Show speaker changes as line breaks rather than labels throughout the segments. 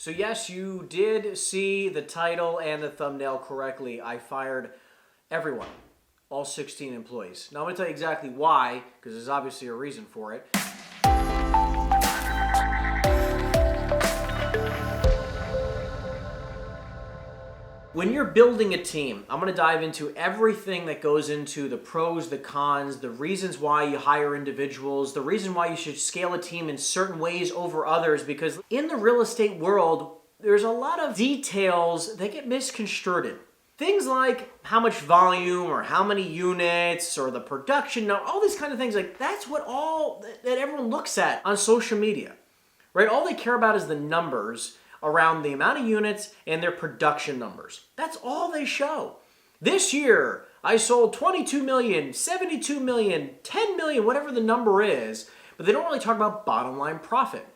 So yes, you did see the title and the thumbnail correctly. I fired everyone, all 16 employees. Now I'm going to tell you exactly why, because there's obviously a reason for it. When you're building a team, I'm going to dive into everything that goes into the pros, the cons, the reasons why you hire individuals, the reason why you should scale a team in certain ways over others, because in the real estate world, there's a lot of details that get misconstrued. Things like how much volume or how many units or the production, all these kind of things, like that's what all that everyone looks at on social media, right? All they care about is the numbers around the amount of units and their production numbers. That's all they show. This year, I sold 22 million, 72 million, 10 million, whatever the number is, but they don't really talk about bottom line profit.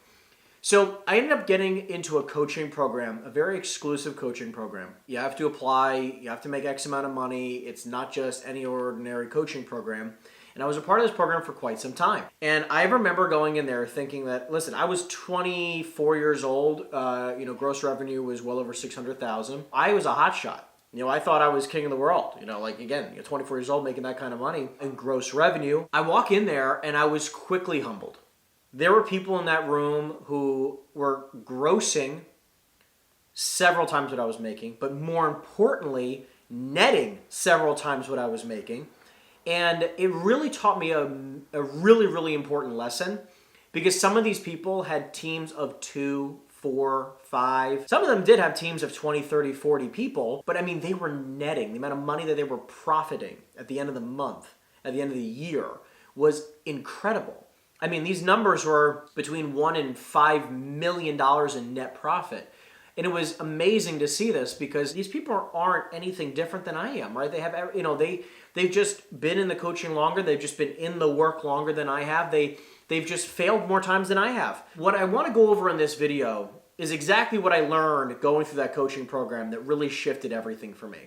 So I ended up getting into a coaching program, a very exclusive coaching program. You have to apply, you have to make X amount of money. It's not just any ordinary coaching program. And I was a part of this program for quite some time. And I remember going in there thinking that, listen, I was 24 years old. Gross revenue was well over 600,000. I was a hotshot. I thought I was king of the world. 24 years old making that kind of money in gross revenue. I walk in there and I was quickly humbled. There were people in that room who were grossing several times what I was making, but more importantly, netting several times what I was making. And it really taught me a really, really important lesson, because some of these people had teams of 2, 4, 5. Some of them did have teams of 20, 30, 40 people, but I mean, they were netting. The amount of money that they were profiting at the end of the month, at the end of the year, was incredible. I mean, these numbers were between $1 and $5 million in net profit. And it was amazing to see this, because these people aren't anything different than I am, right? They have, they've just been in the coaching longer. They've just been in the work longer than I have. They've just failed more times than I have. What I want to go over in this video is exactly what I learned going through that coaching program that really shifted everything for me.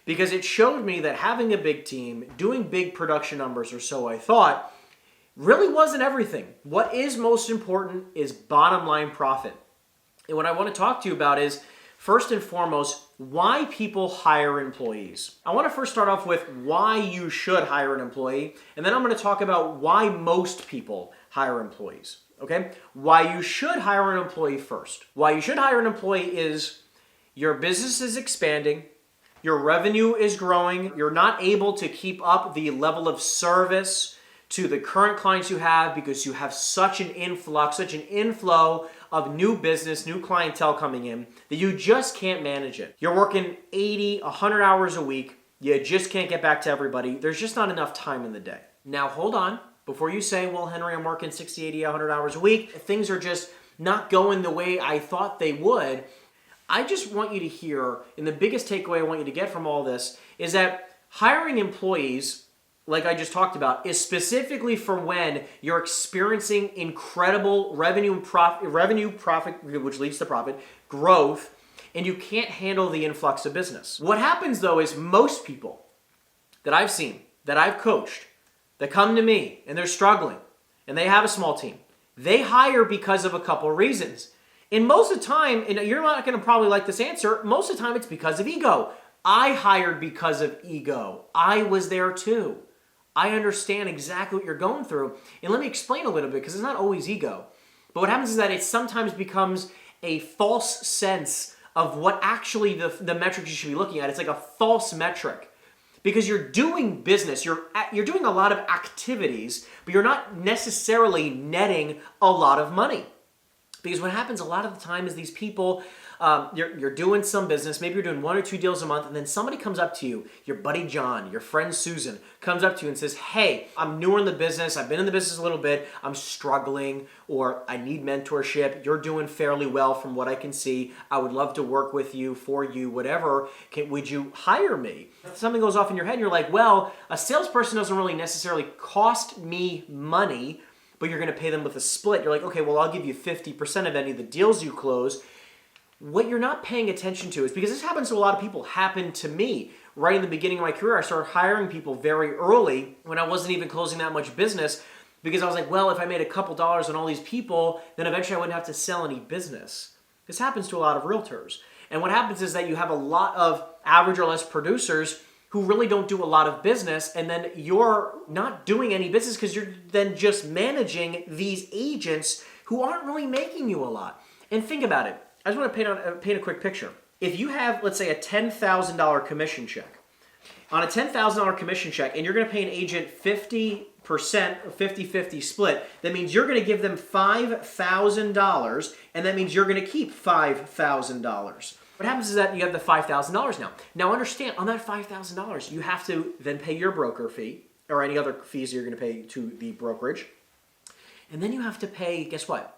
Because it showed me that having a big team, doing big production numbers, or so I thought, really wasn't everything. What is most important is bottom line profit. And what I want to talk to you about is, first and foremost, why people hire employees. I want to first start off with why you should hire an employee, and then I'm going to talk about why most people hire employees, okay? Why you should hire an employee first. Why you should hire an employee is your business is expanding, your revenue is growing, you're not able to keep up the level of service to the current clients you have because you have such an influx, such an inflow of new business, new clientele coming in that you just can't manage it. You're working 80, 100 hours a week. You just can't get back to everybody. There's just not enough time in the day. Now, hold on. Before you say, well, Henry, I'm working 60, 80, 100 hours a week, things are just not going the way I thought they would. I just want you to hear, and the biggest takeaway I want you to get from all this is that hiring employees, like I just talked about, is specifically for when you're experiencing incredible revenue profit, which leads to profit, growth, and you can't handle the influx of business. What happens though is most people that I've seen, that I've coached, that come to me and they're struggling and they have a small team, they hire because of a couple of reasons. And most of the time, and you're not going to probably like this answer, most of the time it's because of ego. I hired because of ego. I was there too. I understand exactly what you're going through. And let me explain a little bit, because it's not always ego. But what happens is that it sometimes becomes a false sense of what actually the metrics you should be looking at. It's like a false metric. Because you're doing business, you're doing a lot of activities, but you're not necessarily netting a lot of money. Because what happens a lot of the time is these people, you're doing some business, maybe you're doing 1 or 2 deals a month, and then somebody comes up to you, your buddy John, your friend Susan, comes up to you and says, hey, I'm newer in the business, I've been in the business a little bit, I'm struggling, or I need mentorship, you're doing fairly well from what I can see, I would love to work with you, for you, whatever, would you hire me? If something goes off in your head and you're like, well, a salesperson doesn't really necessarily cost me money, but you're going to pay them with a split. You're like, okay, well, I'll give you 50% of any of the deals you close. What you're not paying attention to is, because this happens to a lot of people, happened to me right in the beginning of my career. I started hiring people very early when I wasn't even closing that much business, because I was like, well, if I made a couple dollars on all these people, then eventually I wouldn't have to sell any business. This happens to a lot of realtors. And what happens is that you have a lot of average or less producers who really don't do a lot of business, and then you're not doing any business because you're then just managing these agents who aren't really making you a lot. And think about it. I just want to paint a quick picture. If you have, let's say, a $10,000 commission check, on a $10,000 commission check, and you're going to pay an agent 50%, or 50-50 split, that means you're going to give them $5,000, and that means you're going to keep $5,000. What happens is that you have the $5,000 now. Now understand, on that $5,000, you have to then pay your broker fee, or any other fees you're going to pay to the brokerage. And then you have to pay, guess what?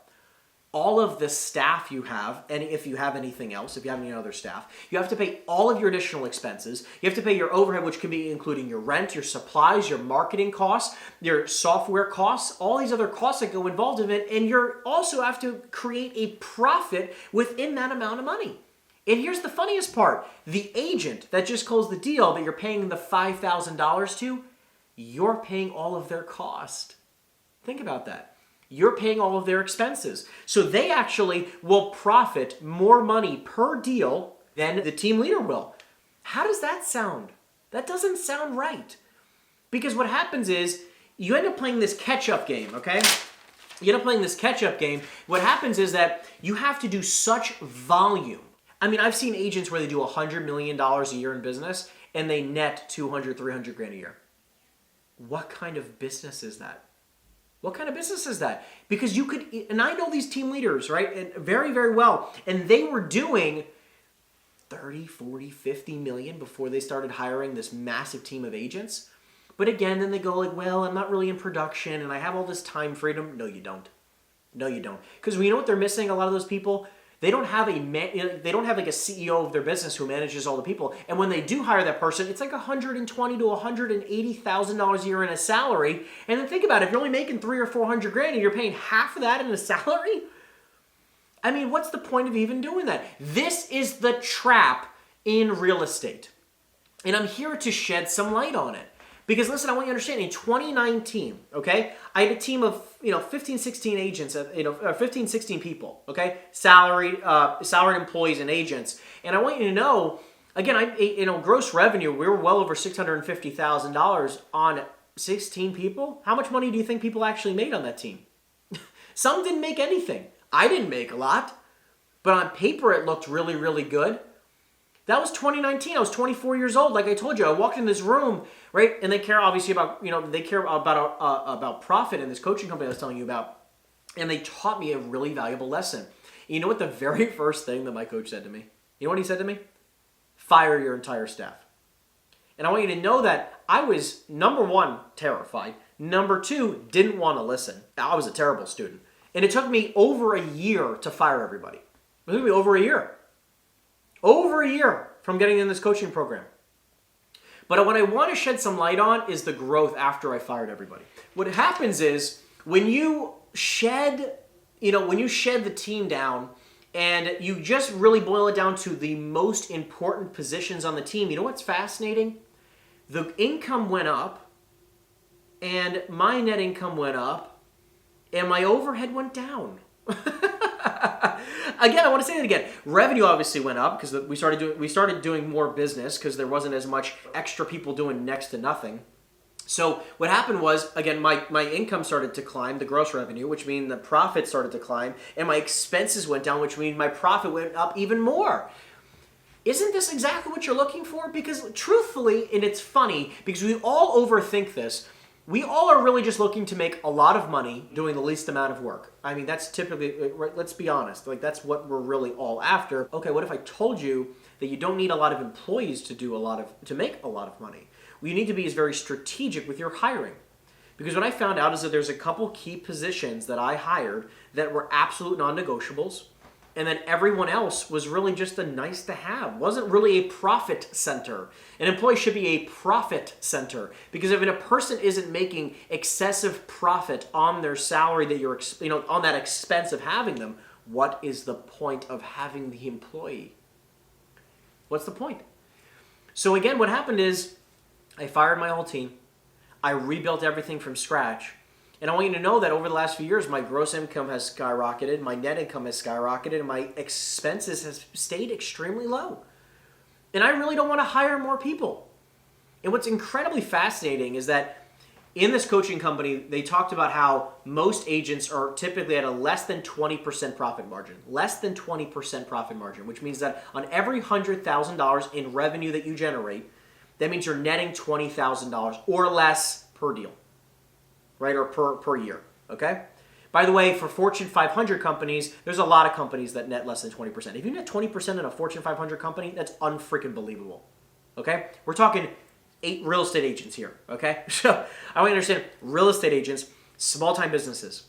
All of the staff you have, and if you have anything else, if you have any other staff, you have to pay all of your additional expenses. You have to pay your overhead, which can be including your rent, your supplies, your marketing costs, your software costs, all these other costs that go involved in it, and you also have to create a profit within that amount of money. And here's the funniest part. The agent that just closed the deal that you're paying the $5,000 to, you're paying all of their cost. Think about that. You're paying all of their expenses. So they actually will profit more money per deal than the team leader will. How does that sound? That doesn't sound right. Because what happens is you end up playing this catch-up game, okay? You end up playing this catch-up game. What happens is that you have to do such volume. I mean, I've seen agents where they do $100 million a year in business and they net 200, 300 grand a year. What kind of business is that? What kind of business is that? Because you could, and I know these team leaders, right, and very, very well, and they were doing 30, 40, 50 million before they started hiring this massive team of agents. But again, then they go like, well, I'm not really in production and I have all this time freedom. No, you don't. No, you don't. Because you know what they're missing, a lot of those people? They don't have like a CEO of their business who manages all the people. And when they do hire that person, it's like $120,000 to $180,000 a year in a salary. And then think about it, if you're only making $300 or $400 grand and you're paying half of that in a salary, I mean, what's the point of even doing that? This is the trap in real estate. And I'm here to shed some light on it. Because listen, I want you to understand, in 2019, okay, I had a team of 15, 16 agents, 15, 16 people, okay, salaried employees and agents. And I want you to know, again, gross revenue, we were well over $650,000 on 16 people. How much money do you think people actually made on that team? Some didn't make anything. I didn't make a lot, but on paper it looked really, really good. That was 2019. I was 24 years old. Like I told you, I walked in this room, right? And they care obviously about, they care about profit in this coaching company I was telling you about. And they taught me a really valuable lesson. You know what the very first thing that my coach said to me? You know what he said to me? Fire your entire staff. And I want you to know that I was, number one, terrified. Number two, didn't want to listen. I was a terrible student. And it took me over a year to fire everybody. It took me over a year. Over a year from getting in this coaching program. But what I want to shed some light on is the growth after I fired everybody. What happens is when you shed the team down and you just really boil it down to the most important positions on the team, you know what's fascinating? The income went up and my net income went up and my overhead went down. Again, I want to say that again. Revenue obviously went up because we started doing more business because there wasn't as much extra people doing next to nothing. So what happened was, again, my income started to climb, the gross revenue, which means the profit started to climb, and my expenses went down, which means my profit went up even more. Isn't this exactly what you're looking for? Because truthfully, and it's funny, because we all overthink this, we all are really just looking to make a lot of money doing the least amount of work. I mean, that's typically, let's be honest, like that's what we're really all after. Okay, what if I told you that you don't need a lot of employees to make a lot of money? What you need to be is very strategic with your hiring. Because what I found out is that there's a couple key positions that I hired that were absolute non-negotiables, and then everyone else was really just a nice to have. Wasn't really a profit center. An employee should be a profit center, because if a person isn't making excessive profit on their salary that you're, on that expense of having them, what is the point of having the employee? What's the point? So again, what happened is I fired my whole team. I rebuilt everything from scratch. And I want you to know that over the last few years, my gross income has skyrocketed, my net income has skyrocketed, and my expenses have stayed extremely low. And I really don't want to hire more people. And what's incredibly fascinating is that in this coaching company, they talked about how most agents are typically at a less than 20% profit margin. Less than 20% profit margin, which means that on every $100,000 in revenue that you generate, that means you're netting $20,000 or less per deal, right? Or per year, okay? By the way, for Fortune 500 companies, there's a lot of companies that net less than 20%. If you net 20% in a Fortune 500 company, that's unfreaking believable, okay? We're talking 8 real estate agents here, okay? So I want you to understand, real estate agents, small-time businesses.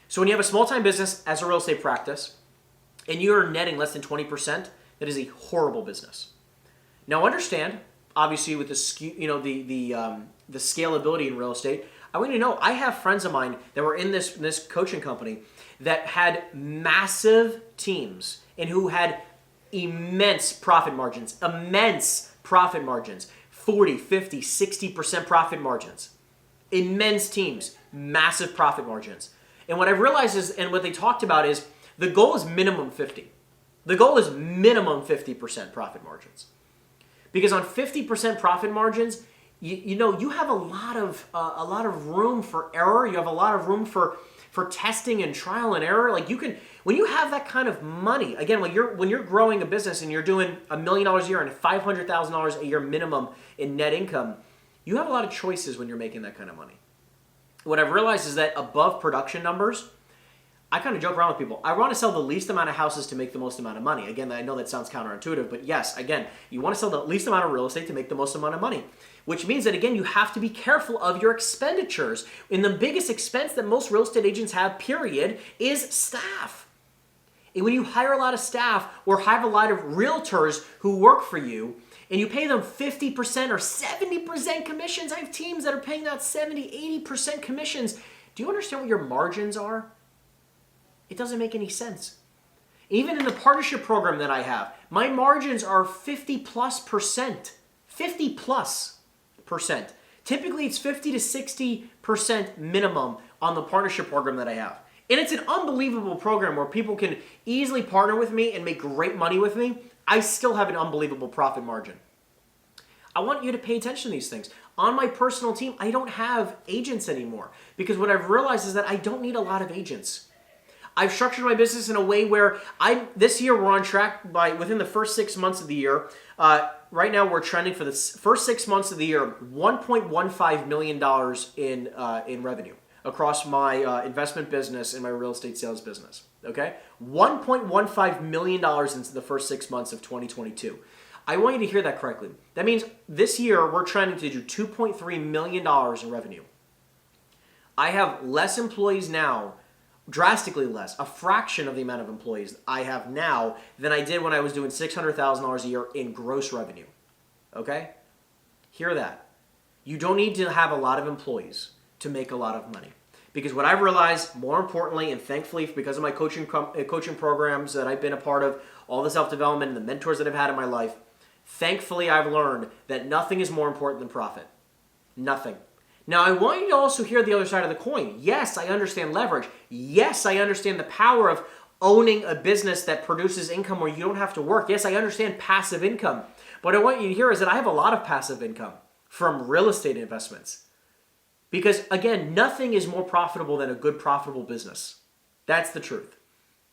So when you have a small-time business as a real estate practice, and you're netting less than 20%, that is a horrible business. Now understand, obviously with the scalability in real estate, I want you to know, I have friends of mine that were in this coaching company that had massive teams and who had immense profit margins, 40, 50, 60% profit margins. Immense teams, massive profit margins. And what I've realized is, and what they talked about is, the goal is minimum 50. The goal is minimum 50% profit margins. Because on 50% profit margins, you have a lot of room for error. You have a lot of room for testing and trial and error. Like when you have that kind of money, again, when you're growing a business and you're doing $1 million a year and $500,000 a year minimum in net income, you have a lot of choices when you're making that kind of money. What I've realized is that above production numbers, I kind of joke around with people. I want to sell the least amount of houses to make the most amount of money. Again, I know that sounds counterintuitive, but yes, again, you want to sell the least amount of real estate to make the most amount of money, which means that, again, you have to be careful of your expenditures. And the biggest expense that most real estate agents have, period, is staff. And when you hire a lot of staff or have a lot of realtors who work for you, and you pay them 50% or 70% commissions, I have teams that are paying out 70, 80% commissions. Do you understand what your margins are? It doesn't make any sense. Even in the partnership program that I have, my margins are 50+%. 50+%. Typically, it's 50 to 60% minimum on the partnership program that I have. And it's an unbelievable program where people can easily partner with me and make great money with me. I still have an unbelievable profit margin. I want you to pay attention to these things. On my personal team, I don't have agents anymore because what I've realized is that I don't need a lot of agents. I've structured my business in a way where this year we're on track within the first 6 months of the year. Right now we're trending for the first 6 months of the year, $1.15 million in revenue across my investment business and my real estate sales business. Okay, $1.15 million into the first 6 months of 2022. I want you to hear that correctly. That means this year we're trending to do $2.3 million in revenue. I have less employees now. Drastically less, a fraction of the amount of employees I have now than I did when I was doing $600,000 a year in gross revenue. Okay? Hear that. You don't need to have a lot of employees to make a lot of money. Because what I've realized, more importantly, and thankfully because of my coaching programs that I've been a part of, all the self-development and the mentors that I've had in my life, thankfully I've learned that nothing is more important than profit. Nothing. Now, I want you to also hear the other side of the coin. Yes, I understand leverage. Yes, I understand the power of owning a business that produces income where you don't have to work. Yes, I understand passive income. What I want you to hear is that I have a lot of passive income from real estate investments. Because, again, nothing is more profitable than a good, profitable business. That's the truth.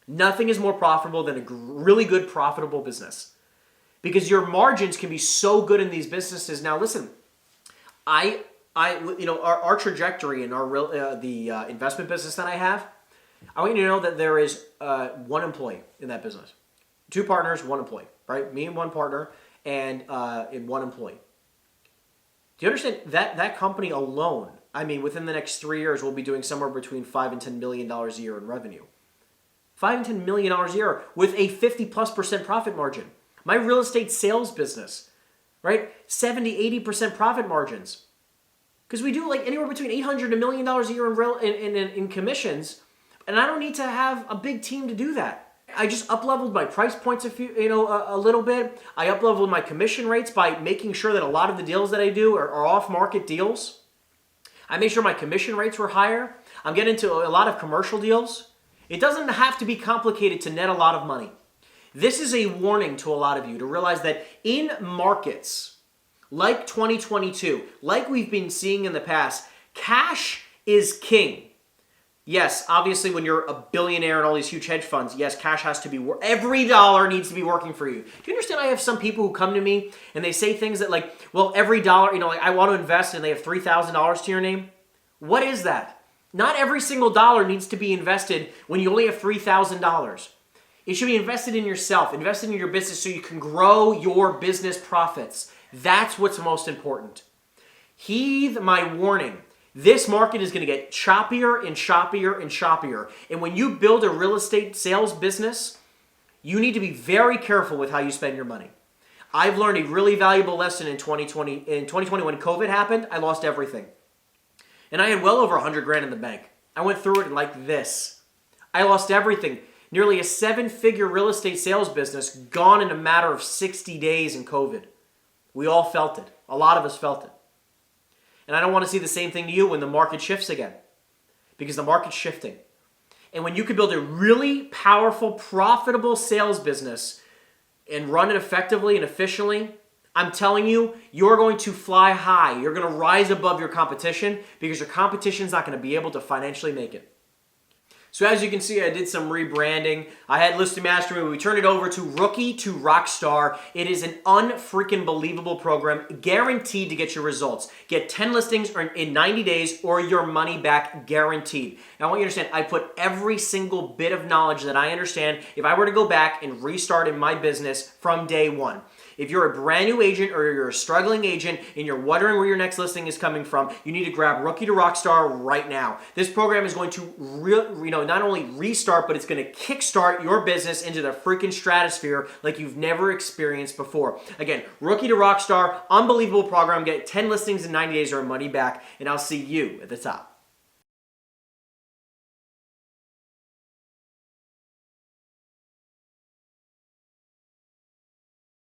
Nothing is more profitable than a really good, profitable business. Because your margins can be so good in these businesses. Now, listen, our trajectory in the investment business that I have, I want you to know that there is one employee in that business. 2 partners, 1 employee, right? Me and 1 partner and one employee. Do you understand that company alone, I mean, within the next 3 years, we'll be doing somewhere between $5 and $10 million a year in revenue. $5 and $10 million a year with a 50+% profit margin. My real estate sales business, right? 70, 80% profit margins. Because we do like anywhere between $800 to $1 million a year in commissions, and I don't need to have a big team to do that. I just up-leveled my price points a little bit. I up-leveled my commission rates by making sure that a lot of the deals that I do are off-market deals. I made sure my commission rates were higher. I'm getting into a lot of commercial deals. It doesn't have to be complicated to net a lot of money. This is a warning to a lot of you to realize that in markets like 2022, like we've been seeing in the past, cash is king. Yes, obviously when you're a billionaire and all these huge hedge funds, yes, cash has to be, every dollar needs to be working for you. Do you understand I have some people who come to me and they say things that like, well, every dollar, like I want to invest and they have $3,000 to your name? What is that? Not every single dollar needs to be invested when you only have $3,000. It should be invested in yourself, invested in your business so you can grow your business profits. That's what's most important. Heed my warning. This market is going to get choppier and choppier and choppier. And when you build a real estate sales business, you need to be very careful with how you spend your money. I've learned a really valuable lesson in 2020. In 2020, when COVID happened, I lost everything. And I had well over 100 grand in the bank. I went through it like this. I lost everything. Nearly a 7-figure real estate sales business gone in a matter of 60 days in COVID. We all felt it. A lot of us felt it. And I don't want to see the same thing to you when the market shifts again. Because the market's shifting. And when you can build a really powerful, profitable sales business and run it effectively and efficiently, I'm telling you, you're going to fly high. You're going to rise above your competition because your competition's not going to be able to financially make it. So as you can see, I did some rebranding. I had Listing Mastery. We turned it over to Rookie to Rockstar. It is an unfreaking believable program, guaranteed to get your results. Get 10 listings in 90 days or your money back guaranteed. Now I want you to understand, I put every single bit of knowledge that I understand if I were to go back and restart in my business from day one. If you're a brand new agent or you're a struggling agent and you're wondering where your next listing is coming from, you need to grab Rookie to Rockstar right now. This program is going to not only restart, but it's going to kickstart your business into the freaking stratosphere like you've never experienced before. Again, Rookie to Rockstar, unbelievable program. Get 10 listings in 90 days or money back, and I'll see you at the top.